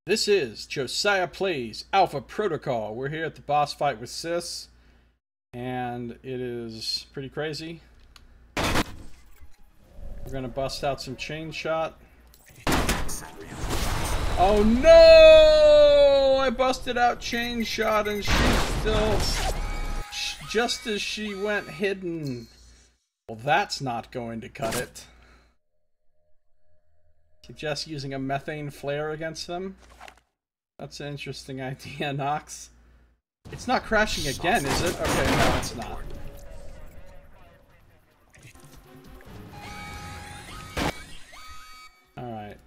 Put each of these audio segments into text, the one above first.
This is Josiah Plays Alpha Protocol. We're here at the boss fight with Sis, and it is pretty crazy. We're gonna bust out some chain shot. Oh no! I busted out chain shot and she's still... just as she went hidden. Well, that's not going to cut it. Suggest using a methane flare against them. That's an interesting idea, Nox. It's not crashing again, is it? Okay, no, it's not. Alright.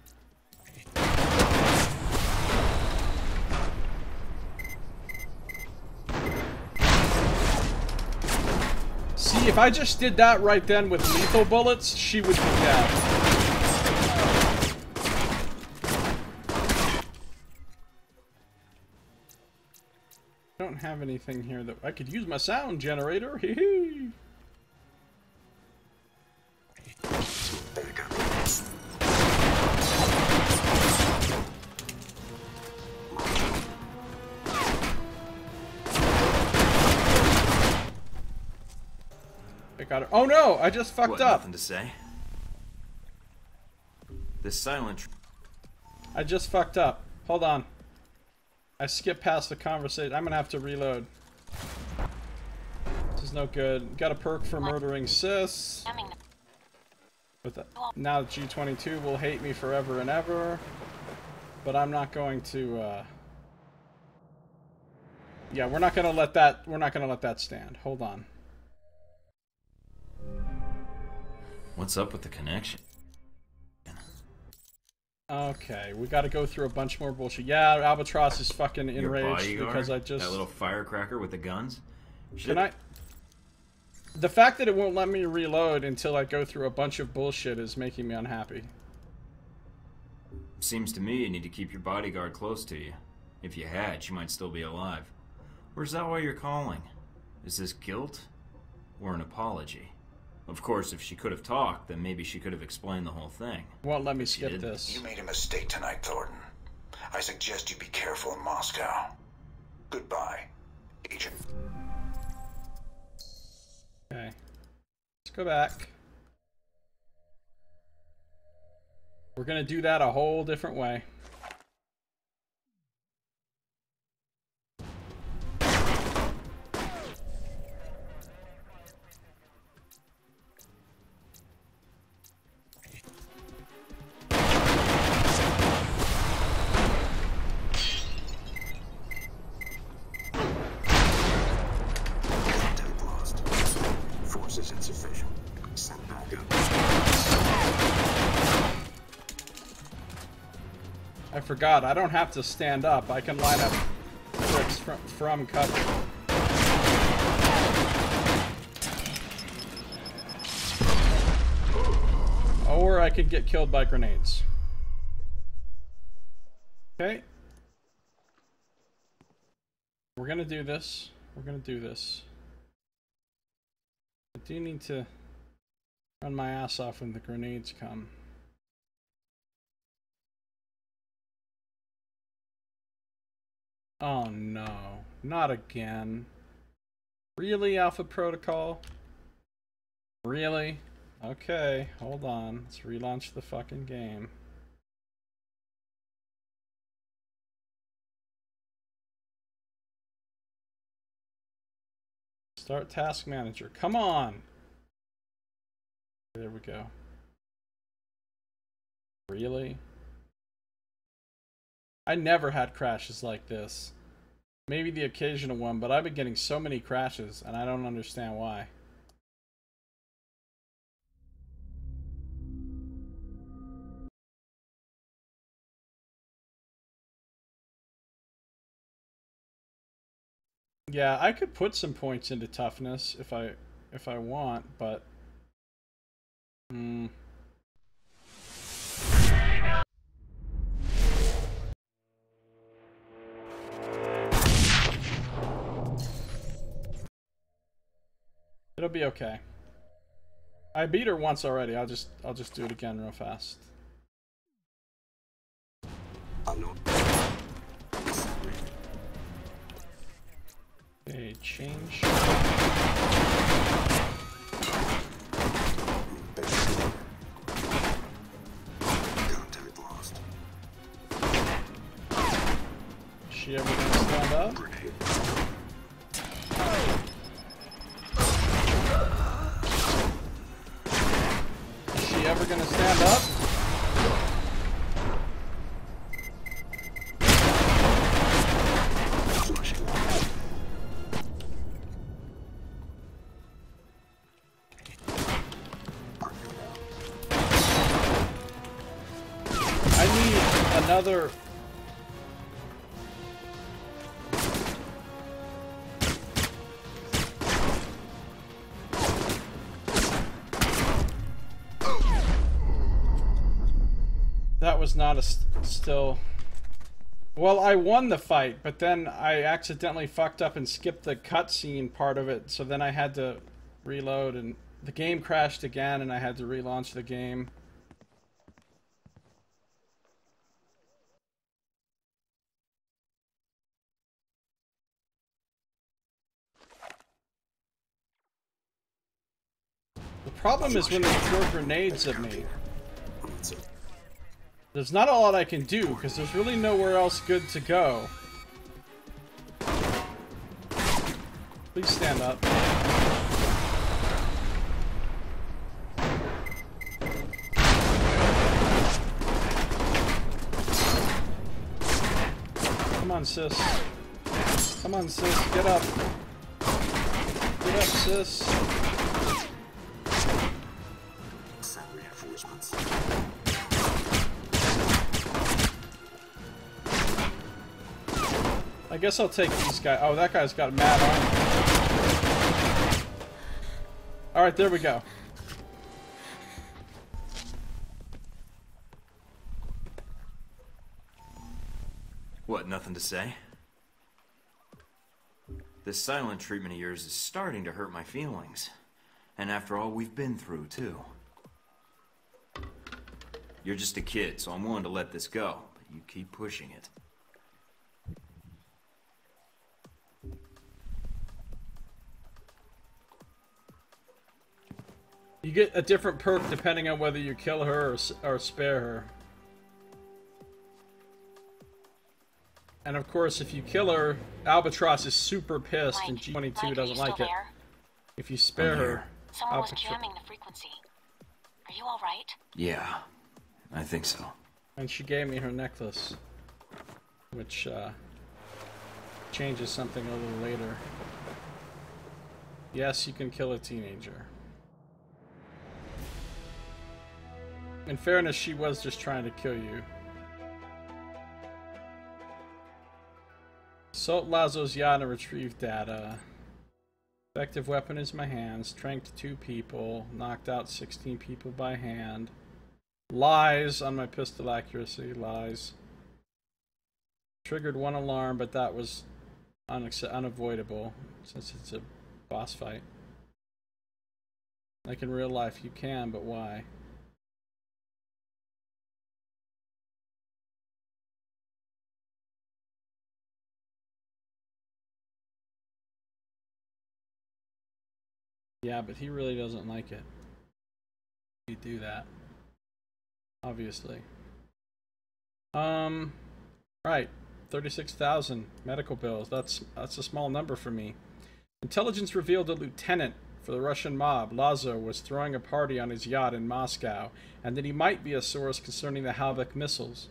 See, if I just did that right then with lethal bullets, she would be dead. I don't have anything here that I could use my sound generator. Hee hee. I got it. Oh no! I just fucked up. Nothing to say. This silent. I just fucked up. Hold on. I skipped past the conversation. I'm gonna have to reload. This is no good. Got a perk for murdering Sis. But now G22 will hate me forever and ever. But I'm not going to. Yeah, we're not gonna let that. We're not gonna let that stand. Hold on. What's up with the connection? Okay, we got to go through a bunch more bullshit. Yeah, Albatross is fucking enraged because I just... That little firecracker with the guns? Can I... The fact that it won't let me reload until I go through a bunch of bullshit is making me unhappy. Seems to me you need to keep your bodyguard close to you. If you had, she might still be alive. Or is that why you're calling? Is this guilt? Or an apology? Of course, if she could have talked, then maybe she could have explained the whole thing. Won't let me skip this. You made a mistake tonight, Thorton. I suggest you be careful in Moscow. Goodbye, Agent. Okay. Let's go back. We're gonna do that a whole different way. I forgot, I don't have to stand up. I can line up bricks from cover. Or I could get killed by grenades. Okay. We're gonna do this. We're gonna do this. I do need to run my ass off when the grenades come. Oh no, not again. Really, Alpha Protocol? Really? Okay, hold on. Let's relaunch the fucking game. Start task manager. Come on! There we go. Really? I never had crashes like this. Maybe the occasional one, but I've been getting so many crashes, and I don't understand why. Yeah, I could put some points into toughness if I want, but it'll be okay. I beat her once already. I'll just do it again real fast. Okay, change. Is she ever gonna stand up? Is she ever gonna stand up? Another. That was not a still. Well, I won the fight, but then I accidentally fucked up and skipped the cutscene part of it, so then I had to reload and the game crashed again and I had to relaunch the game. The problem is when they throw grenades at me. There's not a lot I can do, because there's really nowhere else good to go. Please stand up. Come on, sis. Come on, sis. Get up. Get up, sis. I guess I'll take these guys. Oh, that guy's got mad armor. Alright, there we go. What, nothing to say? This silent treatment of yours is starting to hurt my feelings. And after all we've been through, too. You're just a kid, so I'm willing to let this go. But you keep pushing it. You get a different perk depending on whether you kill her or spare her. And of course, if you kill her, Albatross is super pissed and G22 doesn't like it. If you spare her, someone was jamming the frequency. Are you all right? Yeah, I think so. And she gave me her necklace, which changes something a little later. Yes, you can kill a teenager. In fairness, she was just trying to kill you. Assault Lazo's yacht and retrieve data. Effective weapon is my hand. Strength 2 people. Knocked out 16 people by hand. Lies on my pistol accuracy. Lies. Triggered 1 alarm, but that was unavoidable since it's a boss fight. Like in real life, you can, but why? Yeah, but he really doesn't like it. You do that. Obviously. Right. 36,000 medical bills. That's a small number for me. Intelligence revealed a lieutenant for the Russian mob, Lazo, was throwing a party on his yacht in Moscow, and that he might be a source concerning the Halbech missiles.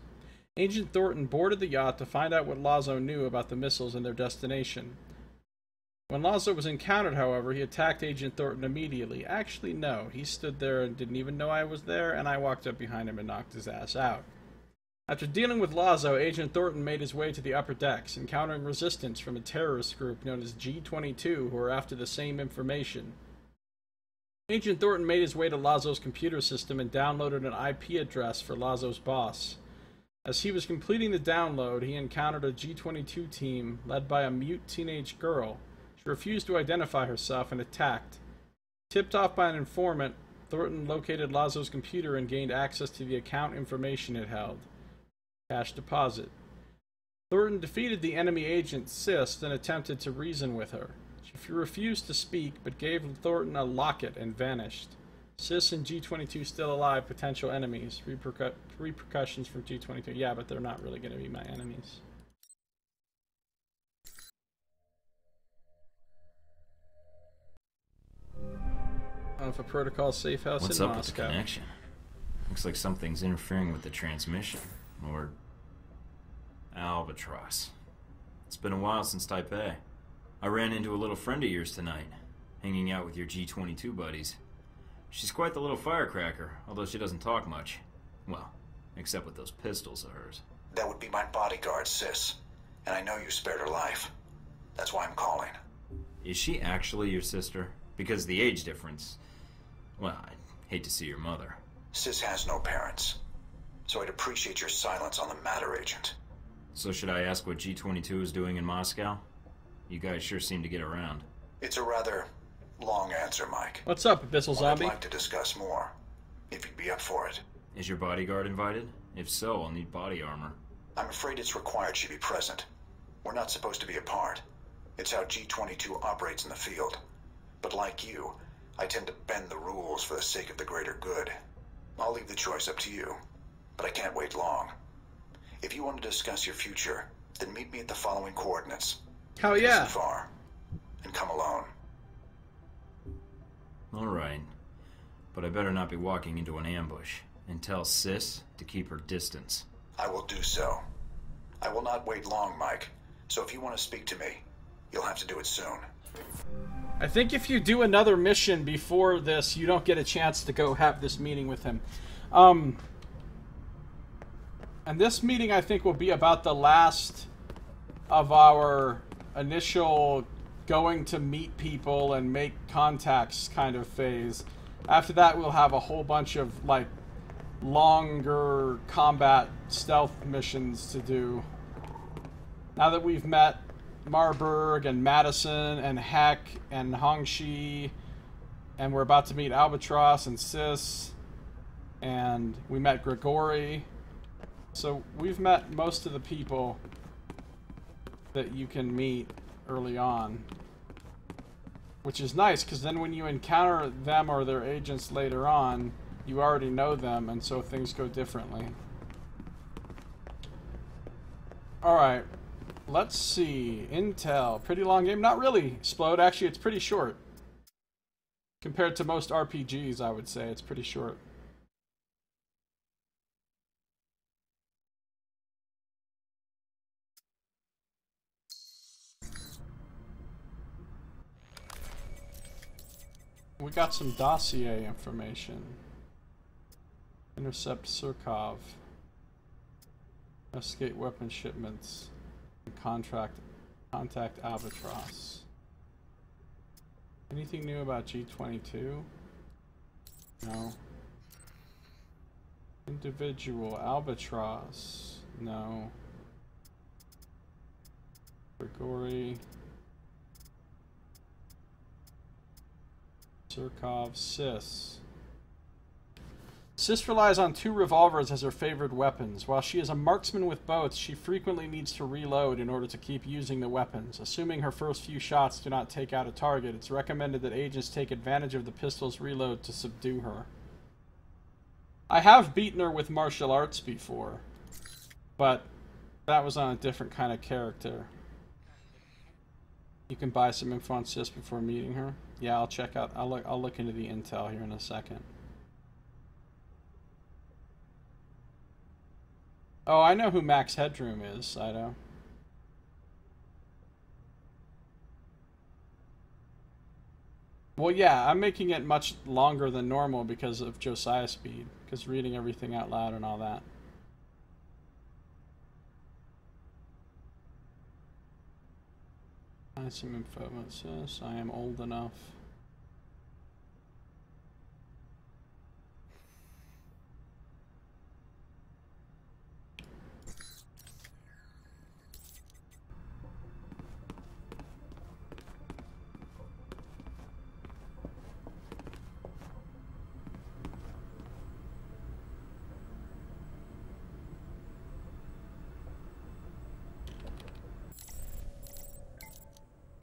Agent Thorton boarded the yacht to find out what Lazo knew about the missiles and their destination. When Lazo was encountered, however, he attacked Agent Thornton immediately. Actually, no. He stood there and didn't even know I was there, and I walked up behind him and knocked his ass out. After dealing with Lazo, Agent Thornton made his way to the upper decks, encountering resistance from a terrorist group known as G22, who were after the same information. Agent Thornton made his way to Lazo's computer system and downloaded an IP address for Lazo's boss. As he was completing the download, he encountered a G22 team led by a mute teenage girl. She refused to identify herself and attacked. Tipped off by an informant, Thornton located Lazo's computer and gained access to the account information it held. Cash deposit. Thorton defeated the enemy agent Sis and attempted to reason with her. She refused to speak, but gave Thornton a locket and vanished. Sis and G22 still alive, potential enemies. Repercussions from G22. Yeah, but they're not really going to be my enemies. Of a protocol safe house What's in up Moscow. with the connection? Looks like something's interfering with the transmission. Or Albatross. It's been a while since Taipei. I ran into a little friend of yours tonight, hanging out with your G22 buddies. She's quite the little firecracker, although she doesn't talk much. Well, except with those pistols of hers. That would be my bodyguard, Sis. And I know you spared her life. That's why I'm calling. Is she actually your sister? Because the age difference... Well, I'd hate to see your mother. Sis has no parents. So I'd appreciate your silence on the matter, Agent. So should I ask what G22 is doing in Moscow? You guys sure seem to get around. It's a rather long answer, Mike. What's up, Abyssal Zombie? I'd like to discuss more, if you'd be up for it. Is your bodyguard invited? If so, I'll need body armor. I'm afraid it's required she be present. We're not supposed to be apart. It's how G22 operates in the field. But like you, I tend to bend the rules for the sake of the greater good. I'll leave the choice up to you, but I can't wait long. If you want to discuss your future, then meet me at the following coordinates. Hell yeah. Listen far, and come alone. Alright. But I better not be walking into an ambush. And tell Sis to keep her distance. I will do so. I will not wait long, Mike. So if you want to speak to me, you'll have to do it soon. I think if you do another mission before this, you don't get a chance to go have this meeting with him. And this meeting, I think, will be about the last of our initial going to meet people and make contacts kind of phase. After that, we'll have a whole bunch of, like, longer combat stealth missions to do. Now that we've met Marburg and Madison and Heck and Hongxi, and we're about to meet Albatross and Sis, and we met Grigori. So we've met most of the people that you can meet early on, which is nice, because then when you encounter them or their agents later on, you already know them, and so things go differently. Alright, let's see. Intel. Pretty long game. Not really, Splode. Actually, it's pretty short. Compared to most RPGs, I would say it's pretty short. We got some dossier information. Intercept Surkov. Escape weapon shipments. And contact Albatross. Anything new about G22? No. Individual Albatross. No. Grigori. Surkov. Sis. Sis relies on 2 revolvers as her favored weapons. While she is a marksman with both, she frequently needs to reload in order to keep using the weapons. Assuming her first few shots do not take out a target, it's recommended that agents take advantage of the pistol's reload to subdue her. I have beaten her with martial arts before, but that was on a different kind of character. You can buy some info on Sis before meeting her. Yeah, I'll check out. I'll look into the intel here in a second. Oh, I know who Max Headroom is, Saito. Well, yeah, I'm making it much longer than normal because of Josiah speed, because reading everything out loud and all that. I have some info about this. I am old enough.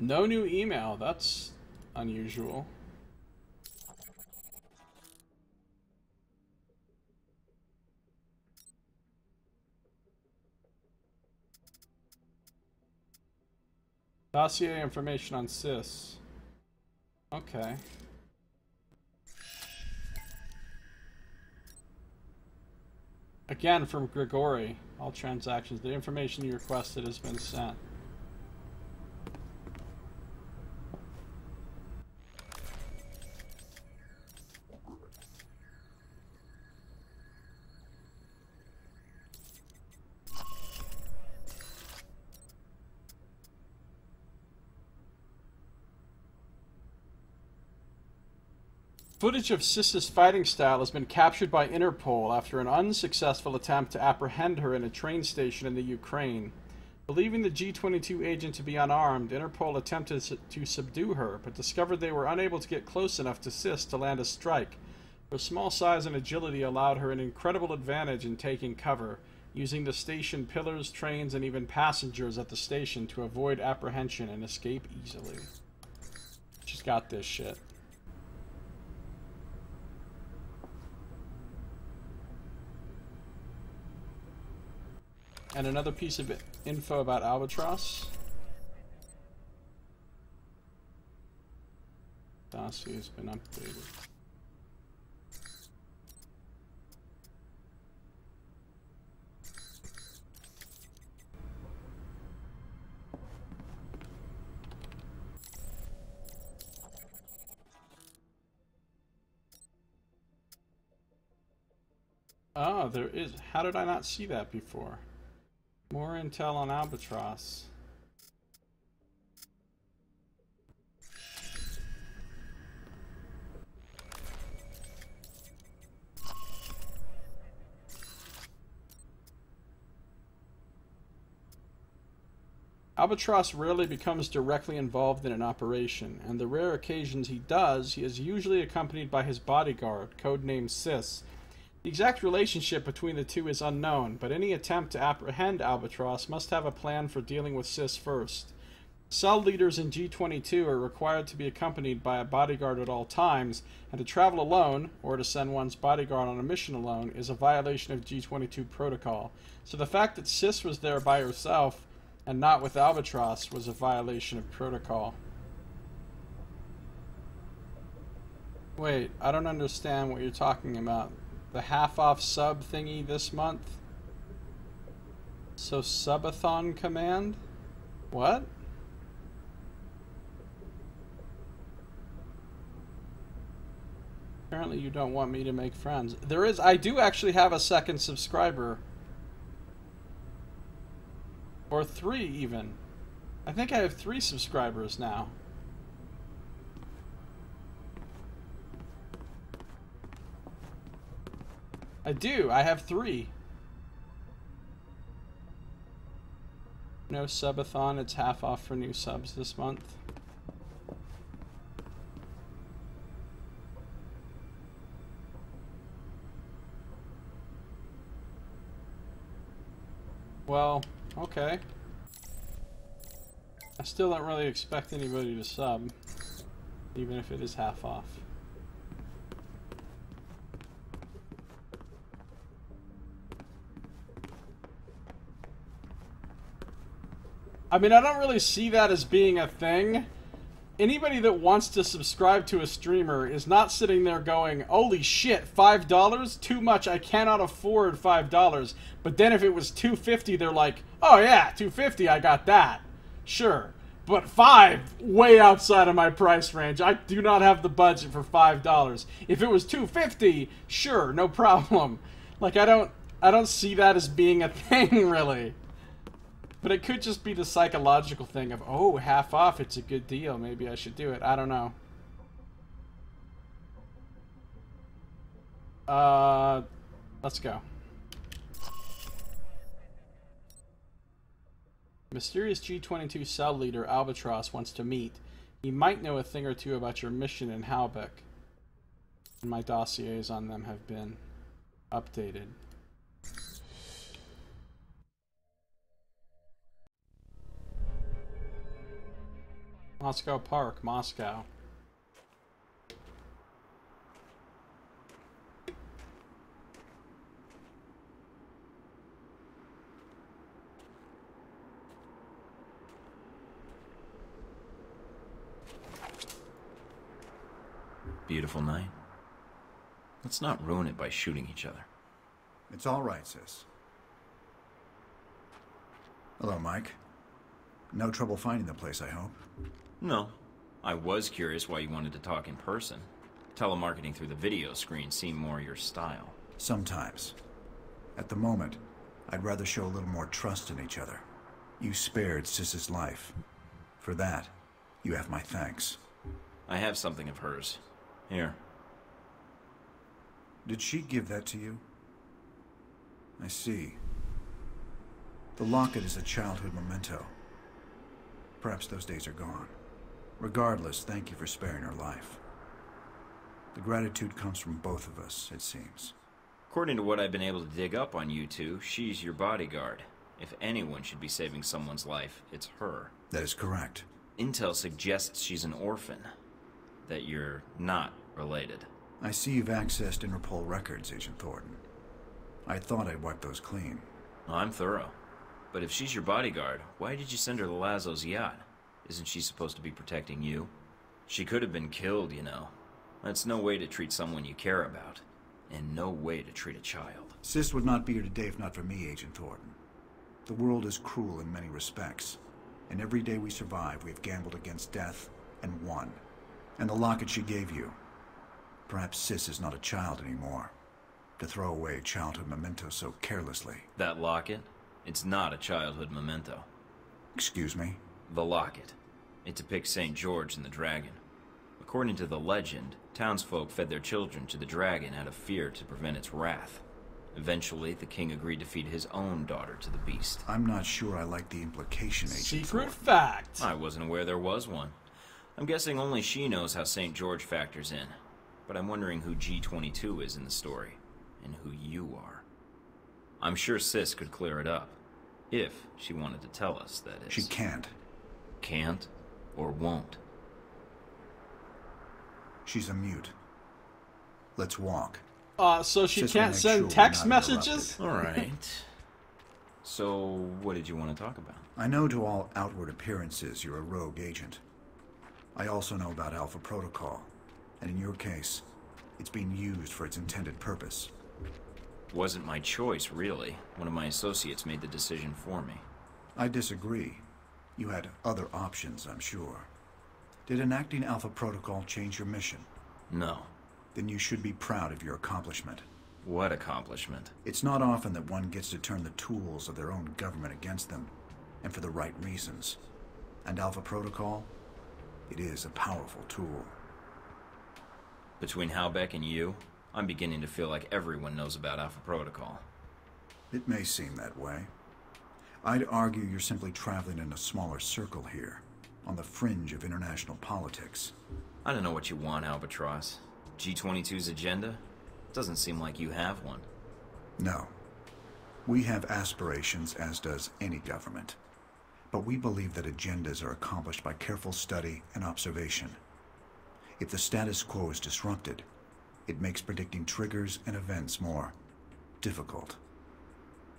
No new email. That's unusual. Dossier information on Sis. Okay. Again from Grigori. All transactions. The information you requested has been sent. Footage of Sis's fighting style has been captured by Interpol after an unsuccessful attempt to apprehend her in a train station in the Ukraine. Believing the G-22 agent to be unarmed, Interpol attempted to subdue her, but discovered they were unable to get close enough to Sis to land a strike. Her small size and agility allowed her an incredible advantage in taking cover, using the station pillars, trains, and even passengers at the station to avoid apprehension and escape easily. She's got this shit. And another piece of info about Albatross. Dossier has been updated. Oh, there is. How did I not see that before? More intel on Albatross. Albatross rarely becomes directly involved in an operation, and the rare occasions he does, he is usually accompanied by his bodyguard, codenamed Sis. The exact relationship between the two is unknown, but any attempt to apprehend Albatross must have a plan for dealing with Sis first. Cell leaders in G-22 are required to be accompanied by a bodyguard at all times, and to travel alone, or to send one's bodyguard on a mission alone, is a violation of G-22 protocol. So the fact that Sis was there by herself, and not with Albatross, was a violation of protocol. Wait, I don't understand what you're talking about. The half-off sub thingy this month? So subathon command? What? Apparently you don't want me to make friends. There is, I do actually have a second subscriber. Or 3 even. I think I have 3 subscribers now. I do. I have 3. No subathon. It's half off for new subs this month. Well, okay. I still don't really expect anybody to sub, even if it is half off. I mean, I don't really see that as being a thing. Anybody that wants to subscribe to a streamer is not sitting there going, holy shit, $5? Too much, I cannot afford $5. But then if it was $2.50, they're like, oh yeah, $2.50, I got that. Sure. But $5, way outside of my price range. I do not have the budget for $5. If it was $2.50, sure, no problem. Like, I don't see that as being a thing, really. But it could just be the psychological thing of, oh, half off, it's a good deal, maybe I should do it. I don't know. Let's go. Mysterious G-22 cell leader Albatross wants to meet. He might know a thing or two about your mission in Halbeck. And my dossiers on them have been updated. Moscow Park, Moscow. Beautiful night. Let's not ruin it by shooting each other. It's all right, sis. Hello, Mike. No trouble finding the place, I hope? No. I was curious why you wanted to talk in person. Telemarketing through the video screen seemed more your style. Sometimes. At the moment, I'd rather show a little more trust in each other. You spared Sis's life. For that, you have my thanks. I have something of hers. Here. Did she give that to you? I see. The locket is a childhood memento. Perhaps those days are gone. Regardless, thank you for sparing her life. The gratitude comes from both of us, it seems. According to what I've been able to dig up on you two, she's your bodyguard. If anyone should be saving someone's life, it's her. That is correct. Intel suggests she's an orphan. That you're not related. I see you've accessed Interpol records, Agent Thorton. I thought I'd wipe those clean. I'm thorough. But if she's your bodyguard, why did you send her to Lazo's yacht? Isn't she supposed to be protecting you? She could have been killed, you know. That's no way to treat someone you care about. And no way to treat a child. Sis would not be here today if not for me, Agent Thornton. The world is cruel in many respects. And every day we survive, we have gambled against death and won. And the locket she gave you. Perhaps Sis is not a child anymore. To throw away a childhood memento so carelessly. That locket? It's not a childhood memento. Excuse me? The locket. It depicts St. George and the dragon. According to the legend, townsfolk fed their children to the dragon out of fear to prevent its wrath. Eventually, the king agreed to feed his own daughter to the beast. I'm not sure I like the implication, Agent Secret Thornton. fact. I wasn't aware there was one. I'm guessing only she knows how St. George factors in. But I'm wondering who G22 is in the story, and who you are. I'm sure Sis could clear it up. If she wanted to tell us, that is. She can't. Can't? Or won't? She's a mute. Let's walk. So she Sis will can't make send sure we're text not messages? Alright. So, what did you want to talk about? I know to all outward appearances you're a rogue agent. I also know about Alpha Protocol, and in your case, it's being used for its intended purpose. Wasn't my choice, really. One of my associates made the decision for me. I disagree. You had other options, I'm sure. Did enacting Alpha Protocol change your mission? No. Then you should be proud of your accomplishment. What accomplishment? It's not often that one gets to turn the tools of their own government against them, and for the right reasons. And Alpha Protocol? It is a powerful tool. Between Halbeck and you, I'm beginning to feel like everyone knows about Alpha Protocol. It may seem that way. I'd argue you're simply traveling in a smaller circle here, on the fringe of international politics. I don't know what you want, Albatross. G22's agenda? Doesn't seem like you have one. No. We have aspirations, as does any government. But we believe that agendas are accomplished by careful study and observation. If the status quo is disrupted, it makes predicting triggers and events more difficult.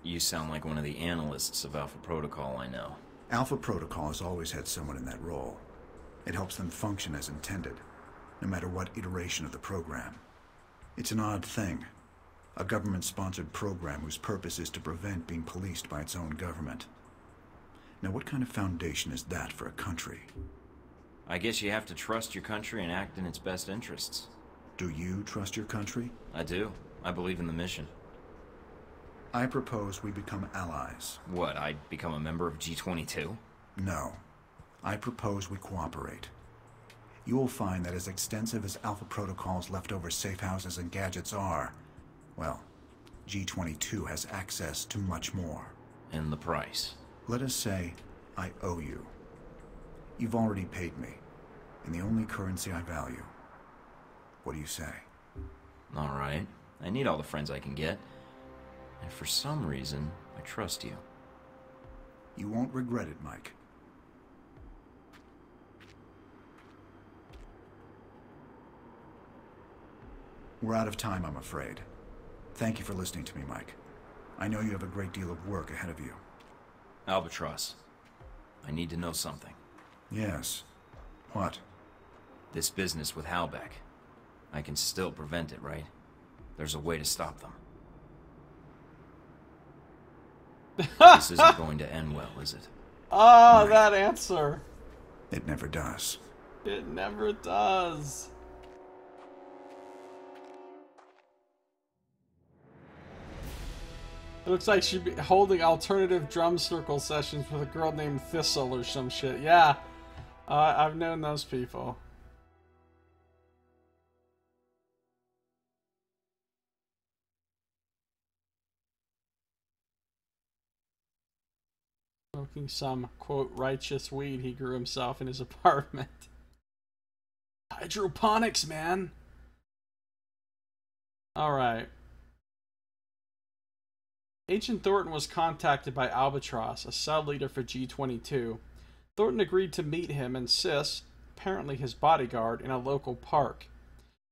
You sound like one of the analysts of Alpha Protocol I know. Alpha Protocol has always had someone in that role. It helps them function as intended, no matter what iteration of the program. It's an odd thing. A government-sponsored program whose purpose is to prevent being policed by its own government. Now, what kind of foundation is that for a country? I guess you have to trust your country and act in its best interests. Do you trust your country? I do. I believe in the mission. I propose we become allies. What, I'd become a member of G22? No. I propose we cooperate. You will find that as extensive as Alpha Protocol's leftover safe houses and gadgets are, well, G22 has access to much more. And the price? Let us say I owe you. You've already paid me, in the only currency I value. What do you say? All right. I need all the friends I can get. And for some reason, I trust you. You won't regret it, Mike. We're out of time, I'm afraid. Thank you for listening to me, Mike. I know you have a great deal of work ahead of you. Albatross, I need to know something. Yes. What? This business with Halbeck. I can still prevent it, right? There's a way to stop them. This isn't going to end well, is it? Ah, that answer. It never does. It never does. It looks like she'd be holding alternative drum circle sessions with a girl named Thistle or some shit. Yeah, I've known those people. Smoking some, quote, righteous weed he grew himself in his apartment. Hydroponics, man. Alright. Agent Thornton was contacted by Albatross, a cell leader for G22. Thornton agreed to meet him and Sis, apparently his bodyguard, in a local park.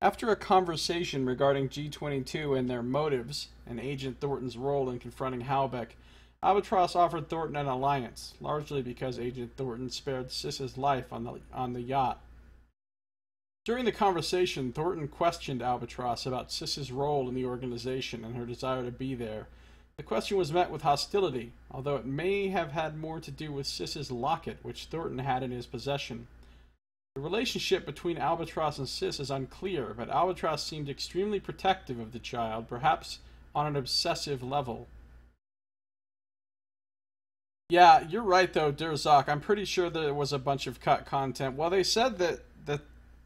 After a conversation regarding G22 and their motives, and Agent Thornton's role in confronting Halbeck, Albatross offered Thornton an alliance, largely because Agent Thornton spared Sis's life on the yacht. During the conversation, Thornton questioned Albatross about Sis's role in the organization and her desire to be there. The question was met with hostility, although it may have had more to do with Sis's locket, which Thornton had in his possession. The relationship between Albatross and Sis is unclear, but Albatross seemed extremely protective of the child, perhaps on an obsessive level. Yeah, you're right though, Durzak. I'm pretty sure there was a bunch of cut content. Well, they said that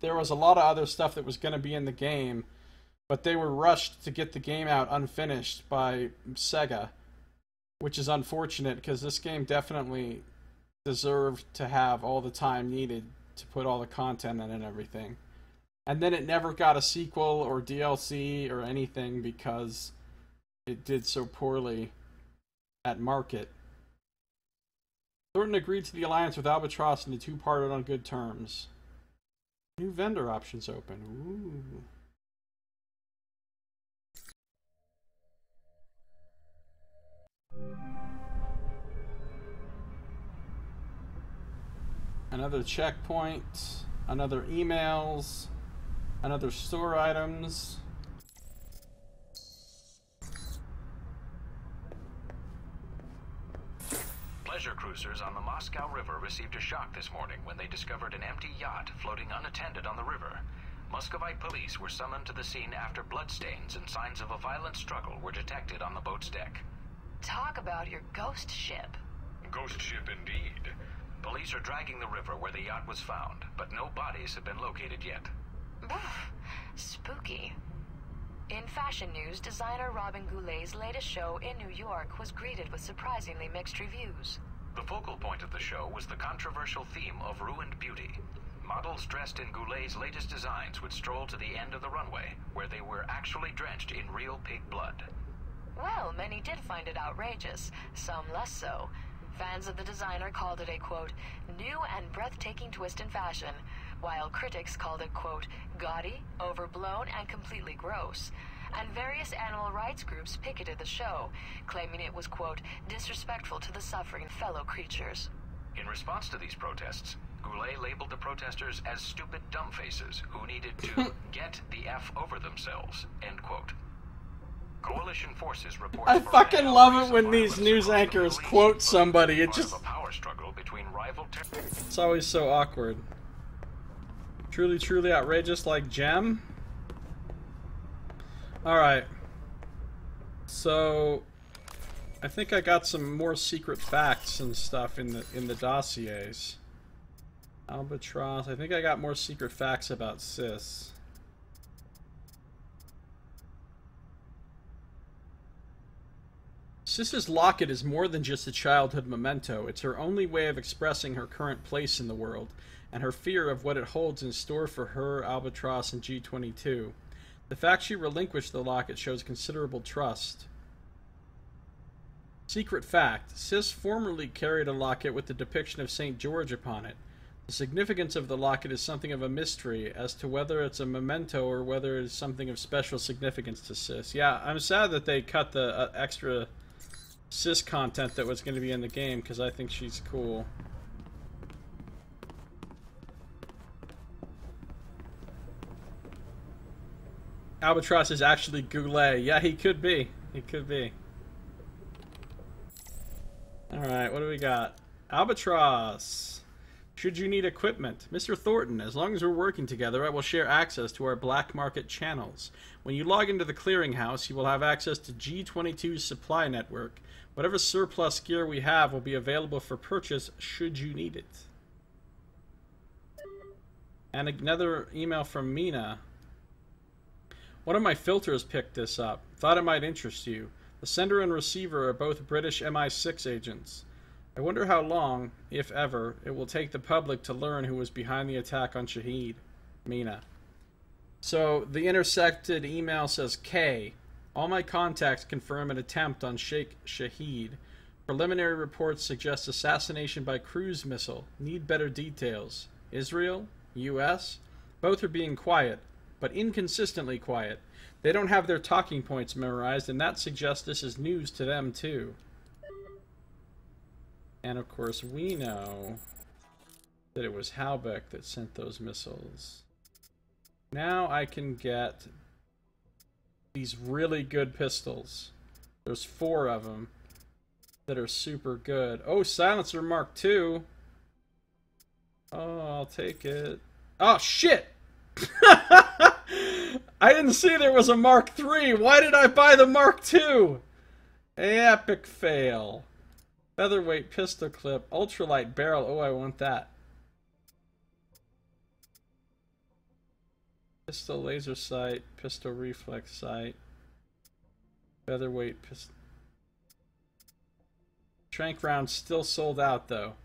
there was a lot of other stuff that was going to be in the game, but they were rushed to get the game out unfinished by Sega, which is unfortunate because this game definitely deserved to have all the time needed to put all the content in and everything. And then it never got a sequel or DLC or anything because it did so poorly at market. Thornton agreed to the alliance with Albatross and the two parted on good terms. New vendor options open. Ooh. Another checkpoint, another emails, another store items. Pleasure cruisers on the Moscow River received a shock this morning when they discovered an empty yacht floating unattended on the river. Muscovite police were summoned to the scene after bloodstains and signs of a violent struggle were detected on the boat's deck. Talk about your ghost ship. Ghost ship indeed. Police are dragging the river where the yacht was found, but no bodies have been located yet. Spooky. In fashion news, designer Robin Goulet's latest show in New York was greeted with surprisingly mixed reviews. The focal point of the show was the controversial theme of ruined beauty. Models dressed in Goulet's latest designs would stroll to the end of the runway, where they were actually drenched in real pig blood. Well, many did find it outrageous, some less so. Fans of the designer called it a, quote, new and breathtaking twist in fashion, while critics called it, quote, gaudy, overblown, and completely gross. And various animal rights groups picketed the show, claiming it was, quote, disrespectful to the suffering fellow creatures. In response to these protests, Goulet labeled the protesters as stupid dumbfaces who needed to get the F over themselves, end quote. Coalition forces report I fucking love it when these news anchors quote somebody. It just... It's always so awkward. Truly, truly outrageous like Gem? Alright. So... I think I got some more secret facts and stuff in the dossiers. Albatross. I think I got more secret facts about Sis. Sis's locket is more than just a childhood memento. It's her only way of expressing her current place in the world, and her fear of what it holds in store for her, Albatross, and G22. The fact she relinquished the locket shows considerable trust. Secret fact. Sis formerly carried a locket with the depiction of St. George upon it. The significance of the locket is something of a mystery as to whether it's a memento or whether it's something of special significance to Sis. Yeah, I'm sad that they cut the extra Sis content that was going to be in the game, because I think she's cool. Albatross is actually Goulet. Yeah, he could be. He could be. Alright, what do we got? Albatross. Should you need equipment? Mr. Thornton, as long as we're working together, I will share access to our black market channels. When you log into the clearinghouse, you will have access to G22's supply network. Whatever surplus gear we have will be available for purchase should you need it. And another email from Mina. One of my filters picked this up. Thought it might interest you. The sender and receiver are both British MI6 agents. I wonder how long, if ever, it will take the public to learn who was behind the attack on Shahid. Mina. So, the intersected email says, K. All my contacts confirm an attempt on Sheikh Shahid. Preliminary reports suggest assassination by cruise missile. Need better details. Israel? US? Both are being quiet, but inconsistently quiet. They don't have their talking points memorized, and that suggests this is news to them, too. And of course, we know that it was Halbeck that sent those missiles. Now I can get these really good pistols. There's 4 of them that are super good. Oh, Silencer Mark II. Oh, I'll take it. Oh, shit! I didn't see there was a Mark III. Why did I buy the Mark II? Epic fail. Featherweight pistol clip, ultralight barrel. Oh, I want that. Pistol laser sight, pistol reflex sight. Featherweight pistol. Trank rounds still sold out though.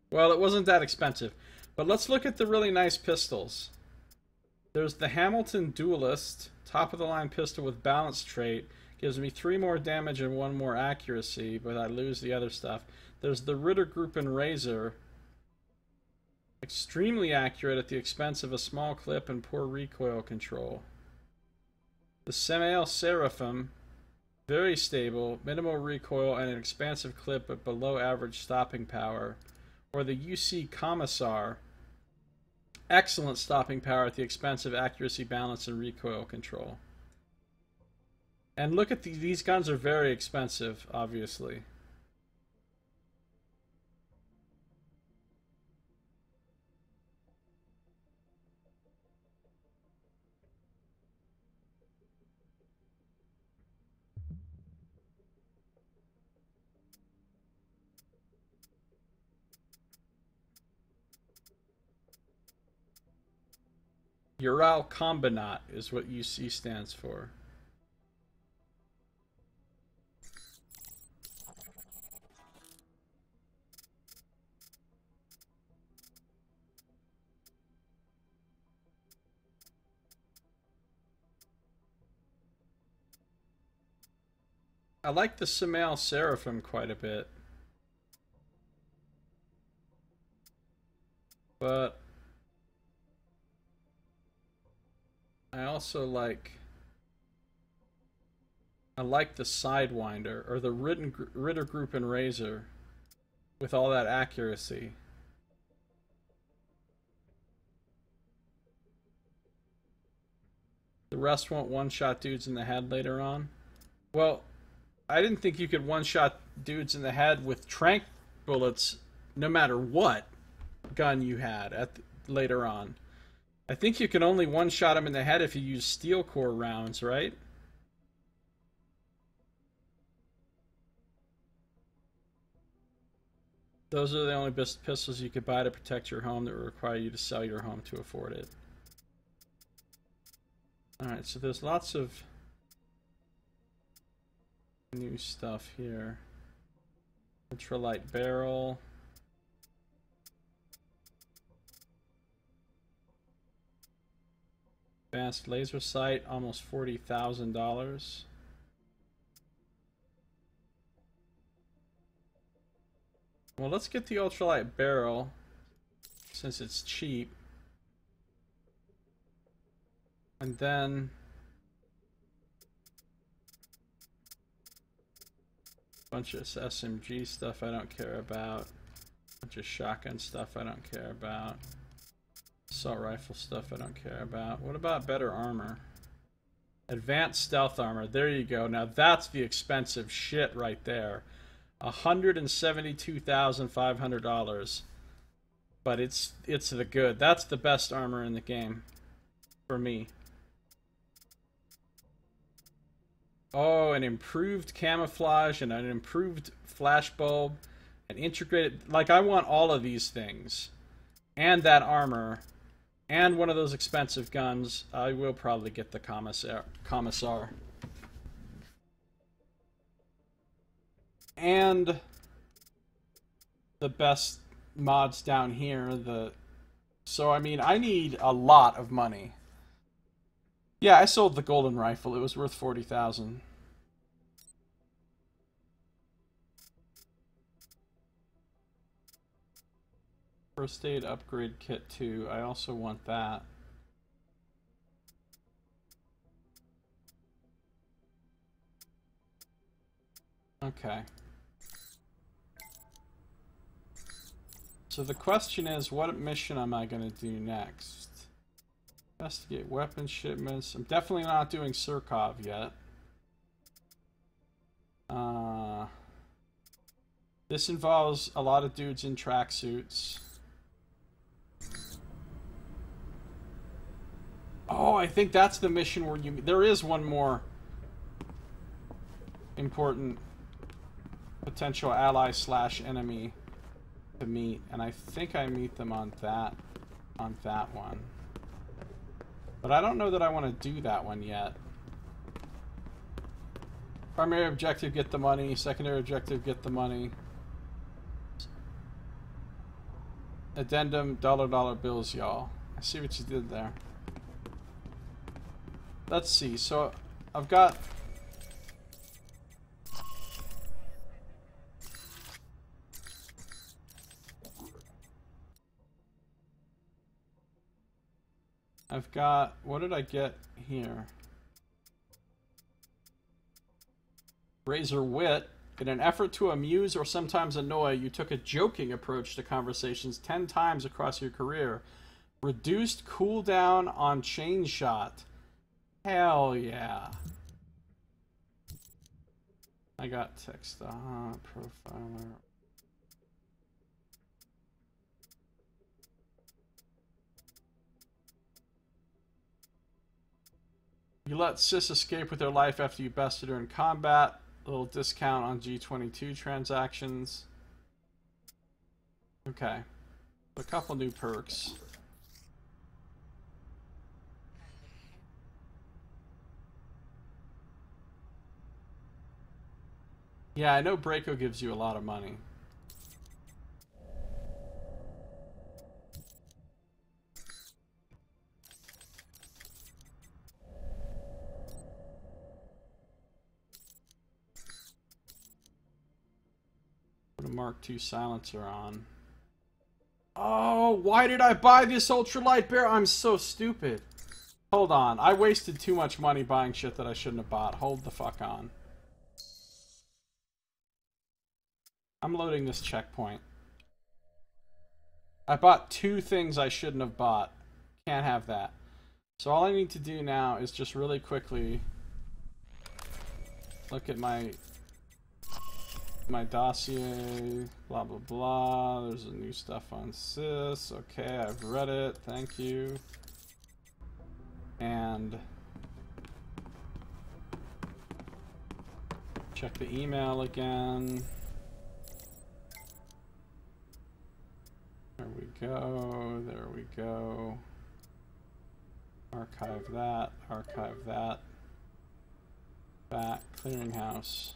Well, it wasn't that expensive. But let's look at the really nice pistols. There's the Hamilton Duelist, top-of-the-line pistol with balance trait. Gives me 3 more damage and 1 more accuracy, but I lose the other stuff. There's the Rittergruppen Razor. Extremely accurate at the expense of a small clip and poor recoil control. The Semail Seraphim. Very stable, minimal recoil, and an expansive clip but below average stopping power. Or the UC Commissar. Excellent stopping power at the expense of accuracy, balance, and recoil control. And look at these guns are very expensive, obviously. Ural Combinat is what UC stands for. I like the Semail Seraphim quite a bit. But I also like the Sidewinder, or the Rittergruppen Razor, with all that accuracy. The rest won't one-shot dudes in the head later on. Well, I didn't think you could one-shot dudes in the head with tranq bullets no matter what gun you had later on. I think you can only one-shot them in the head if you use steel core rounds, right? Those are the only pistols you could buy to protect your home that would require you to sell your home to afford it. Alright, so there's lots of new stuff here. Ultralight barrel. Advanced laser sight, almost $40,000. Well, let's get the ultralight barrel since it's cheap. And then a bunch of SMG stuff I don't care about. A bunch of shotgun stuff I don't care about. Assault rifle stuff I don't care about. What about better armor? Advanced stealth armor. There you go. Now that's the expensive shit right there. $172,500. But it's the good. That's the best armor in the game for me. Oh, an improved camouflage and an improved flashbulb, an integrated, like I want all of these things, and that armor, and one of those expensive guns. I will probably get the commissar. And the best mods down here. So I mean, I need a lot of money. Yeah, I sold the golden rifle. It was worth 40,000. First aid upgrade kit 2. I also want that. Okay. So the question is, what mission am I going to do next? Investigate weapon shipments. I'm definitely not doing Surkov yet. This involves a lot of dudes in tracksuits. Oh, I think that's the mission where you... There is one more important potential ally / enemy to meet, and I think I meet them on that one. But I don't know that I want to do that one yet. Primary objective, get the money. Secondary objective, get the money. Addendum, dollar bills, y'all. I see what you did there. Let's see. So I've got... what did I get here? Razor wit. In an effort to amuse or sometimes annoy, you took a joking approach to conversations 10 times across your career. Reduced cooldown on chain shot. Hell yeah. I got text. Profiler. You let Sis escape with her life after you bested her in combat. A little discount on G22 transactions. Okay. A couple new perks. Yeah, I know Braco gives you a lot of money. Put a Mark II silencer on. Oh, why did I buy this ultralight barrel? I'm so stupid. Hold on. I wasted too much money buying shit that I shouldn't have bought. Hold the fuck on. I'm loading this checkpoint. I bought 2 things I shouldn't have bought. Can't have that. So all I need to do now is just really quickly look at my dossier, blah blah blah. There's a new stuff on Sis. Okay, I've read it. Thank you. And check the email again. There we go. There we go. Archive that. Archive that. Back. Clearinghouse.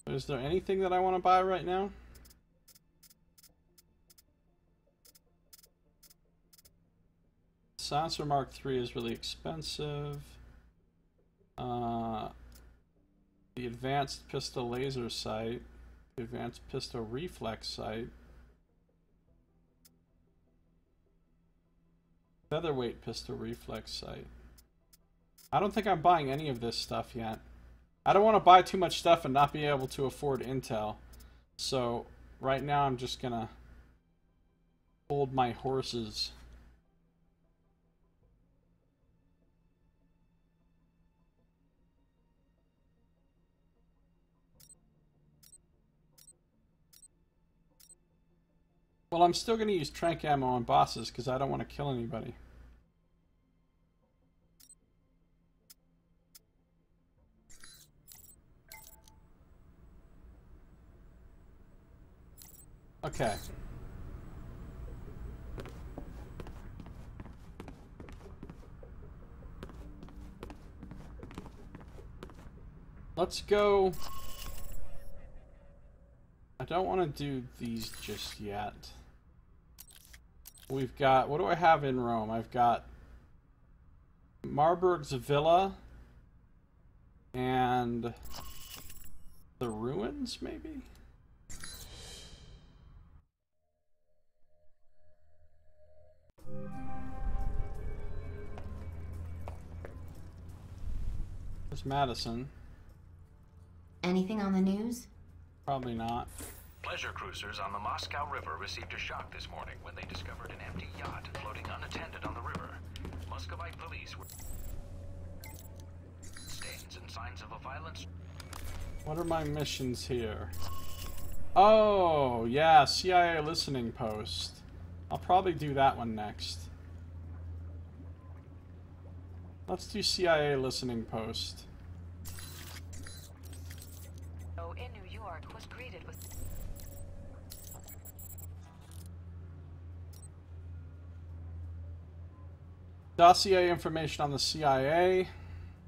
Is there anything that I want to buy right now? Silencer Mark III is really expensive. the advanced pistol laser sight, the advanced pistol reflex sight, featherweight pistol reflex sight. I don't think I'm buying any of this stuff yet. I don't want to buy too much stuff and not be able to afford intel. So right now I'm just gonna hold my horses. Well, I'm still going to use trank ammo on bosses because I don't want to kill anybody. Okay. Let's go. I don't want to do these just yet. We've got, what do I have in Rome? I've got Marburg's Villa and the ruins, maybe? There's Madison. Anything on the news? Probably not. Pleasure cruisers on the Moscow River received a shock this morning when they discovered an empty yacht floating unattended on the river. Muscovite police were stains and signs of a violent. What are my missions here? Oh, yeah, CIA listening post. I'll probably do that one next. Let's do CIA listening post. In New York was greeted with Dossier information on the CIA.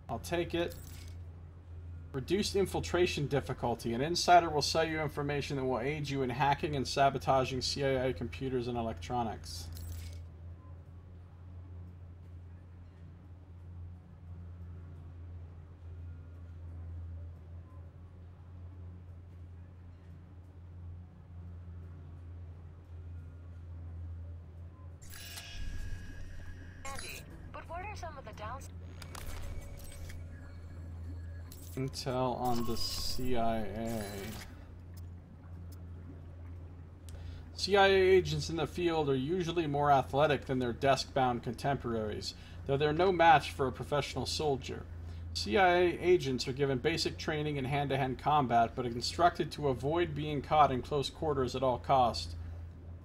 I'll take it. Reduced infiltration difficulty. An insider will sell you information that will aid you in hacking and sabotaging CIA computers and electronics. Intel on the CIA. CIA agents in the field are usually more athletic than their desk-bound contemporaries, though they're no match for a professional soldier. CIA agents are given basic training in hand-to-hand combat, but are instructed to avoid being caught in close quarters at all costs.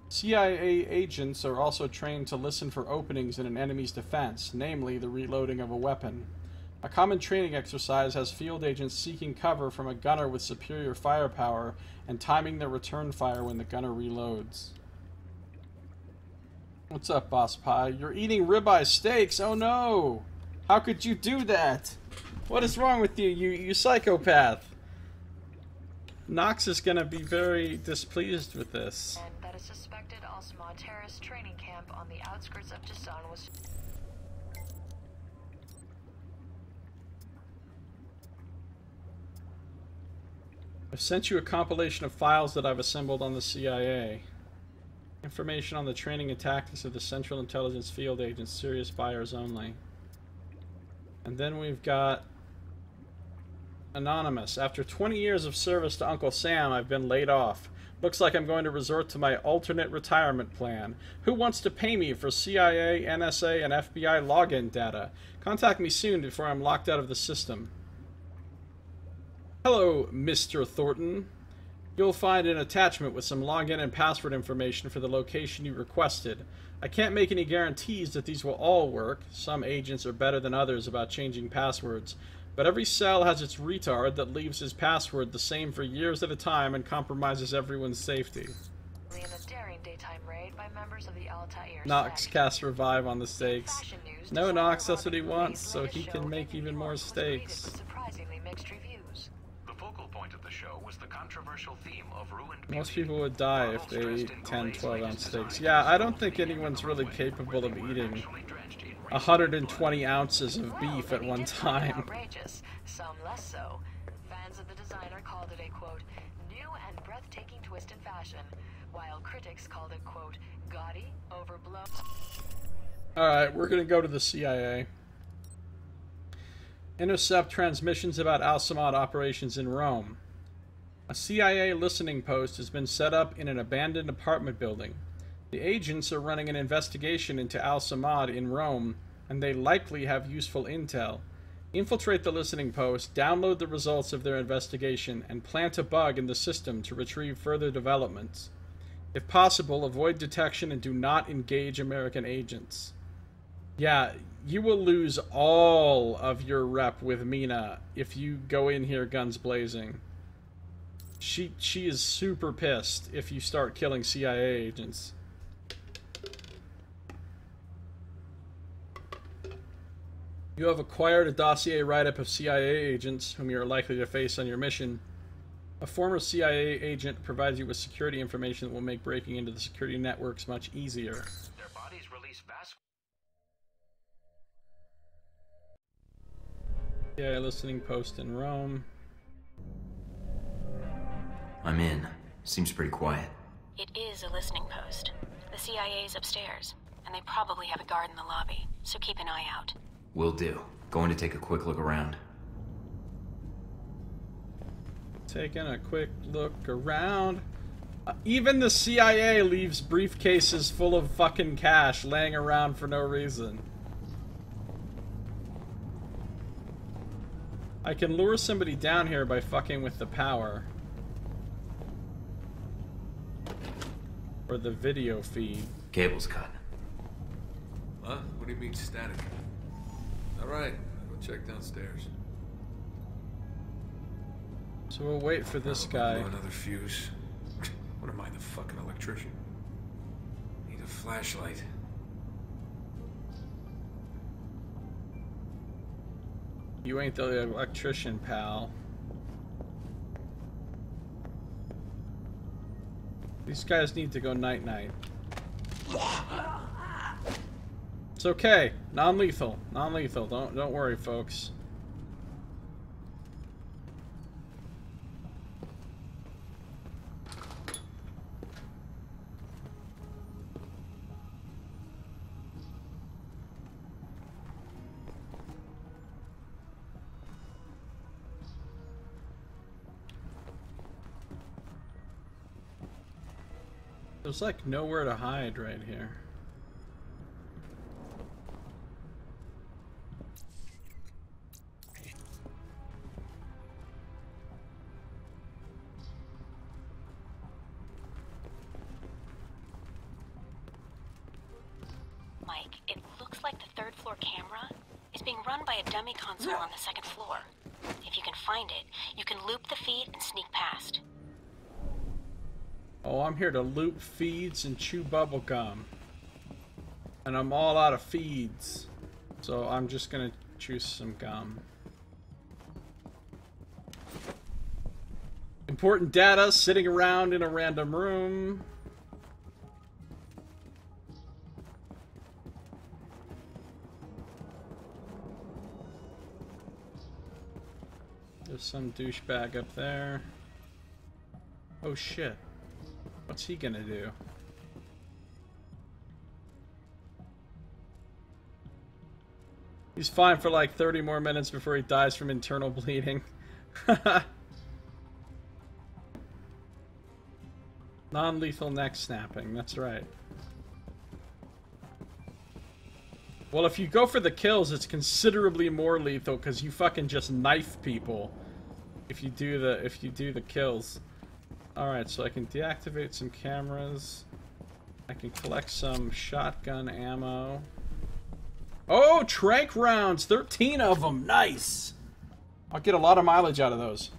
CIA agents are also trained to listen for openings in an enemy's defense, namely the reloading of a weapon. A common training exercise has field agents seeking cover from a gunner with superior firepower and timing their return fire when the gunner reloads. What's up, Boss Pie? You're eating ribeye steaks? Oh no! How could you do that? What is wrong with you, you psychopath? Nox is gonna be very displeased with this. And that a suspected Osma terrorist training camp on the outskirts of Jasan was... I've sent you a compilation of files that I've assembled on the CIA. Information on the training and tactics of the Central Intelligence Field Agents, serious buyers only. And then we've got Anonymous. After 20 years of service to Uncle Sam, I've been laid off. Looks like I'm going to resort to my alternate retirement plan. Who wants to pay me for CIA, NSA, and FBI login data? Contact me soon before I'm locked out of the system. Hello, Mr. Thornton. You'll find an attachment with some login and password information for the location you requested. I can't make any guarantees that these will all work. Some agents are better than others about changing passwords. But every cell has its retard that leaves his password the same for years at a time and compromises everyone's safety. In a daring daytime raid by members of the Altair Nox sect. casts revive on the stakes. Fashion news, No, designer Nox, that's what he Robert wants, Louise so led a he show can make in New even York more was greeted stakes. with surprisingly mixed reviews. The focal point of the show was the controversial theme of ruined Most beauty. people would die if they ate 10, 12 ounce steaks. Yeah, I don't think anyone's really capable of eating 120 ounces of beef at one time. Outrageous, some less so. Fans Fans of the designer called it a, quote, new and breathtaking twist in fashion, while critics called it, quote, gaudy, overblown. Alright, we're gonna go to the CIA. Intercept transmissions about Al-Samad operations in Rome. A CIA listening post has been set up in an abandoned apartment building. The agents are running an investigation into Al-Samad in Rome, and they likely have useful intel. Infiltrate the listening post, download the results of their investigation, and plant a bug in the system to retrieve further developments. If possible, avoid detection and do not engage American agents. Yeah, you will lose all of your rep with Mina if you go in here guns blazing. She is super pissed if you start killing CIA agents. You have acquired a dossier write-up of CIA agents whom you are likely to face on your mission. A former CIA agent provides you with security information that will make breaking into the security networks much easier. Their bodies release vast... CIA listening post in Rome. I'm in. Seems pretty quiet. It is a listening post. The CIA's upstairs, and they probably have a guard in the lobby, so keep an eye out. Will do. Going to take a quick look around. Taking a quick look around. Even the CIA leaves briefcases full of fucking cash laying around for no reason. I can lure somebody down here by fucking with the power. Or the video feed. Cable's cut. Huh? What do you mean static? Alright, go check downstairs. So we'll wait for this guy. Blow another fuse. What am I, the fucking electrician? Need a flashlight. You ain't the electrician, pal. These guys need to go night-night. It's okay. Non-lethal. Non-lethal. Don't worry, folks. There's like nowhere to hide right here. Mike, it looks like the third floor camera is being run by a dummy console on the second floor. If you can find it, you can loop the feed and sneak past. Oh, I'm here to loop feeds and chew bubblegum. And I'm all out of feeds. So I'm just gonna chew some gum. Important data sitting around in a random room. There's some douchebag up there. Oh shit. What's he gonna do? He's fine for like 30 more minutes before he dies from internal bleeding. Non-lethal neck snapping, that's right. Well, if you go for the kills, it's considerably more lethal because you fucking just knife people if you do the kills. Alright, so I can deactivate some cameras. I can collect some shotgun ammo. Oh, tranq rounds! 13 of them! Nice! I'll get a lot of mileage out of those.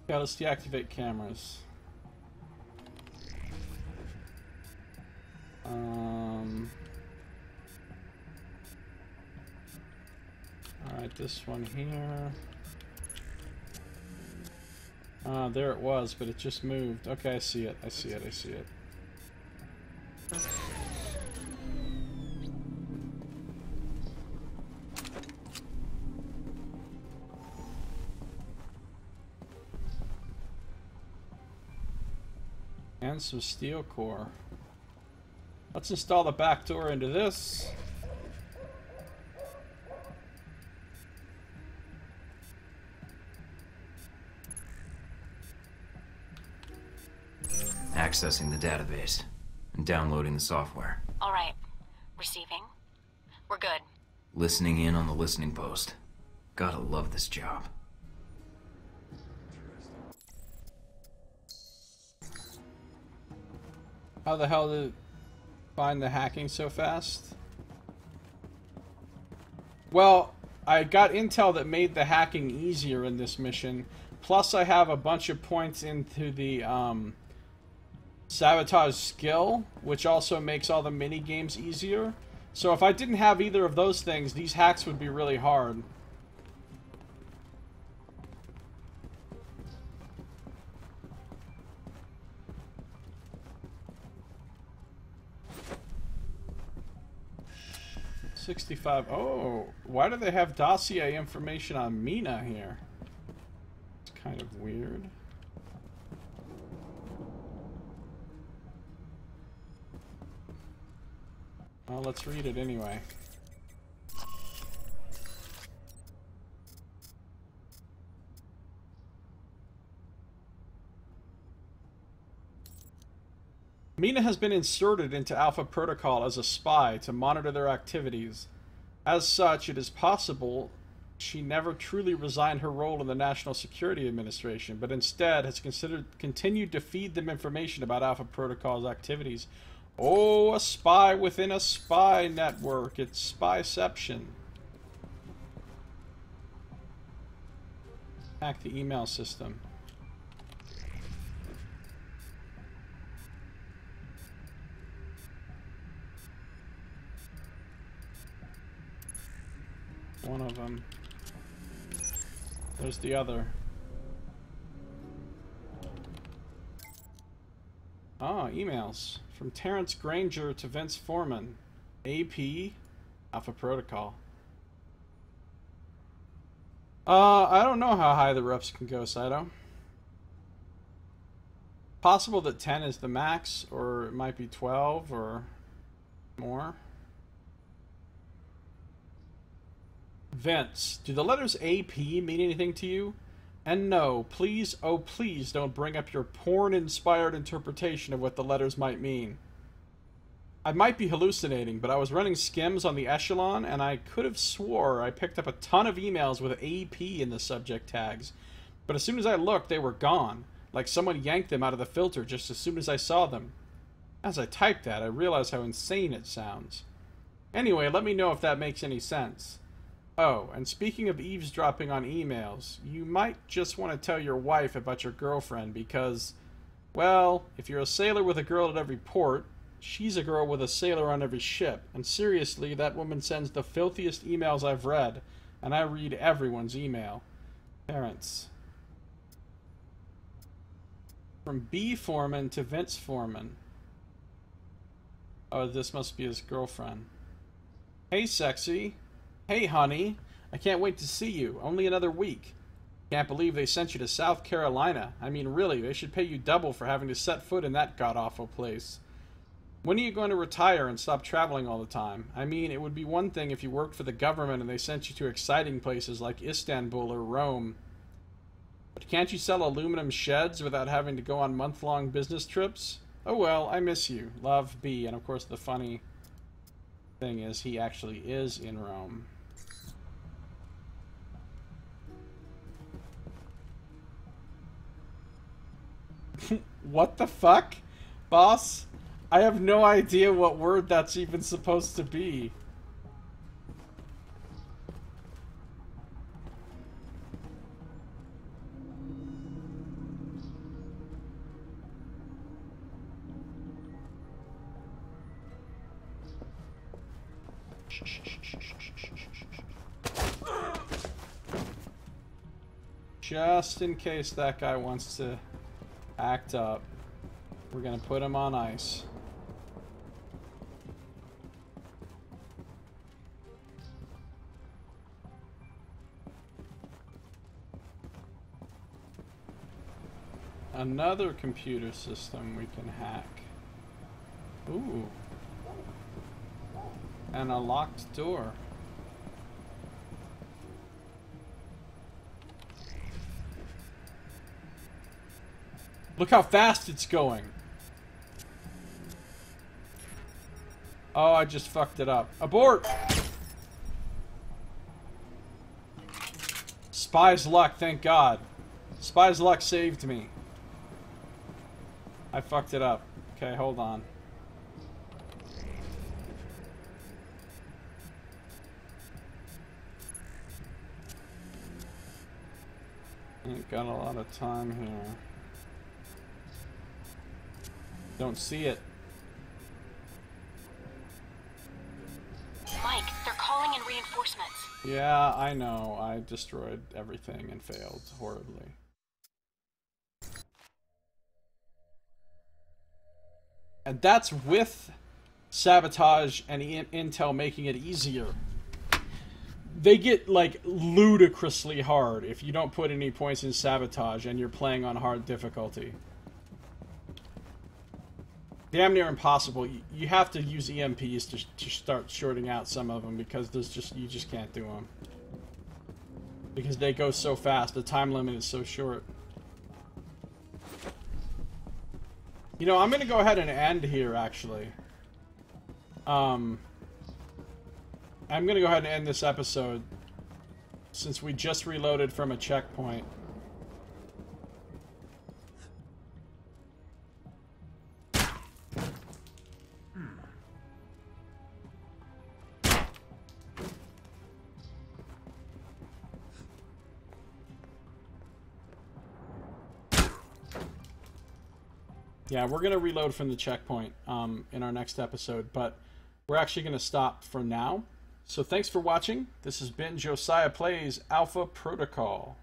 Yeah, let's deactivate cameras. Alright, this one here. There it was, but it just moved. Okay, I see it. I see it. I see it. And some steel core. Let's install the back door into this. Accessing the database and downloading the software. All right. Receiving. We're good. Listening in on the listening post. Gotta love this job. How the hell did it find the hacking so fast? Well, I got intel that made the hacking easier in this mission. Plus, I have a bunch of points into the sabotage skill, which also makes all the mini games easier. So if I didn't have either of those things, these hacks would be really hard. $65. Oh, why do they have dossier information on Mina here? It's kind of weird. Well, let's read it anyway. Mina has been inserted into Alpha Protocol as a spy to monitor their activities. As such, it is possible she never truly resigned her role in the National Security Administration, but instead has continued to feed them information about Alpha Protocol's activities. Oh, a spy within a spy network. It's spyception. Hack the email system. One of them. There's the other. Ah, emails. From Terrence Granger to Vince Foreman. AP. Alpha Protocol. I don't know how high the refs can go, Saito. Possible that 10 is the max, or it might be 12, or more. Vince, do the letters AP mean anything to you? And no, please, oh please don't bring up your porn-inspired interpretation of what the letters might mean. I might be hallucinating, but I was running skims on the echelon, and I could have swore I picked up a ton of emails with AP in the subject tags. But as soon as I looked, they were gone, like someone yanked them out of the filter just as soon as I saw them. As I typed that, I realized how insane it sounds. Anyway, let me know if that makes any sense. Oh, and speaking of eavesdropping on emails, you might just want to tell your wife about your girlfriend because, well, if you're a sailor with a girl at every port, she's a girl with a sailor on every ship. And seriously, that woman sends the filthiest emails I've read, and I read everyone's email. Parents. From B. Foreman to Vince Foreman. Oh, this must be his girlfriend. Hey, sexy. Hey, honey, I can't wait to see you. Only another week. Can't believe they sent you to South Carolina. I mean, really, they should pay you double for having to set foot in that god-awful place. When are you going to retire and stop traveling all the time? I mean, it would be one thing if you worked for the government and they sent you to exciting places like Istanbul or Rome. But can't you sell aluminum sheds without having to go on month-long business trips? Oh well, I miss you. Love, B. And of course the funny thing is he actually is in Rome. What the fuck? Boss? I have no idea what word that's even supposed to be. Just in case that guy wants to act up, we're gonna put him on ice. another computer system we can hack. Ooh. And a locked door. Look how fast it's going. Oh, I just fucked it up. Abort! Spy's luck, thank God. Spy's luck saved me. I fucked it up. Okay, hold on. Ain't got a lot of time here. Don't see it. Mike, they're calling in reinforcements. Yeah, I know. I destroyed everything and failed horribly. And that's with sabotage and intel making it easier. They get, like, ludicrously hard if you don't put any points in sabotage and you're playing on hard difficulty. Damn near impossible. You have to use EMPs to start shorting out some of them because there's you just can't do them. Because they go so fast, the time limit is so short. You know, I'm gonna go ahead and end here, actually. I'm gonna go ahead and end this episode since we just reloaded from a checkpoint. Yeah, we're going to reload from the checkpoint in our next episode, but we're actually going to stop for now. So thanks for watching. This has been Josiah Plays Alpha Protocol.